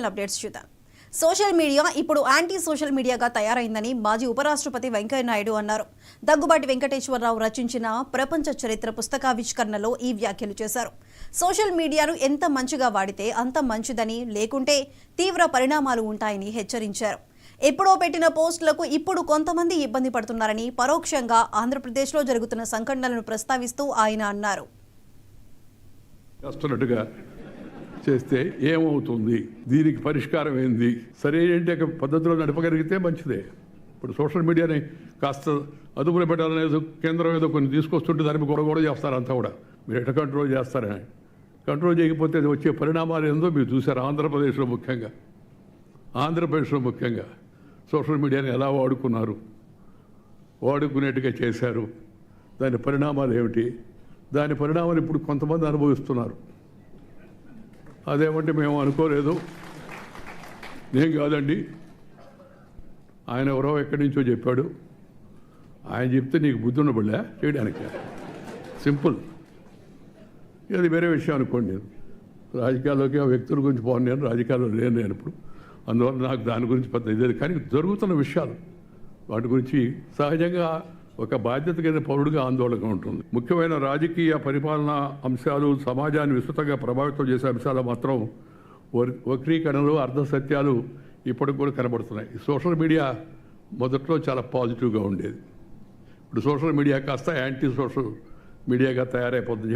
Updates చూద్దాం. Social media ఇప్పుడు anti social మీడియాగా తయారైందని మాజీ ఉపరాష్ట్రపతి వెంకయ్యనాయుడు అన్నారు. దగ్గుబాటి వెంకటేశ్వరరావు రచించిన ప్రపంచ చరిత్ర పుస్తకావిష్కరణలో ఈ వ్యాఖ్యలు చేశారు. సోషల్ మీడియాను ఎంత మంచిగా వాడితే అంత మంచిదని, లేకుంటే తీవ్ర పరిణామాలు ఉంటాయని హెచ్చరించారు. ఎప్పుడో పెట్టిన పోస్టులకు ఇప్పుడు కొంతమంది ఇబ్బంది పడుతున్నారని పరోక్షంగా ఆంధ్రప్రదేశ్లో జరుగుతున్న సంఘటనలను ప్రస్తావిస్తూ ఆయన అన్నారు. చేస్తే ఏమవుతుంది, దీనికి పరిష్కారం ఏంది, సరైన పద్ధతిలో నడపగలిగితే మంచిదే. ఇప్పుడు సోషల్ మీడియాని కాస్త అదుపులో పెట్టాలనేది కేంద్రం ఏదో కొన్ని తీసుకొస్తుంటే దానికి కూడా చేస్తారు. అంతా కూడా మీరు ఎట్లా కంట్రోల్ చేస్తారని, కంట్రోల్ చేయకపోతే అది వచ్చే పరిణామాలు ఏందో మీరు చూసారు. ఆంధ్రప్రదేశ్లో ముఖ్యంగా సోషల్ మీడియాని ఎలా వాడుకునేట్టుగా చేశారు. దాని పరిణామాలు ఏమిటి, దాని పరిణామాలు ఇప్పుడు కొంతమంది అనుభవిస్తున్నారు. అదేమంటే మేము అనుకోలేదు, నేను కాదండి, ఆయన ఎవరో ఎక్కడి నుంచో చెప్పాడు, ఆయన చెప్తే నీకు బుద్ధి ఉండబడలే చేయడానికి, సింపుల్. ఇది వేరే విషయం అనుకోండి. రాజకీయాల్లోకి ఆ వ్యక్తుల గురించి పోను, నేను రాజకీయాల్లో లేను నేను ఇప్పుడు, అందువల్ల నాకు దాని గురించి పెద్ద ఇదే. కానీ జరుగుతున్న విషయాలు వాటి గురించి సహజంగా ఒక బాధ్యత కలిగిన పౌరుడిగా ఆందోళనగా ఉంటుంది. ముఖ్యమైన రాజకీయ పరిపాలనా అంశాలు, సమాజాన్ని విస్తృతంగా ప్రభావితం చేసే అంశాలు మాత్రం వక్రీకరణలు, అర్ధసత్యాలు ఇప్పటికి కూడా కనబడుతున్నాయి. సోషల్ మీడియా మొదట్లో చాలా పాజిటివ్గా ఉండేది. ఇప్పుడు సోషల్ మీడియా కాస్త యాంటీ సోషల్ మీడియాగా తయారైపోతుంది.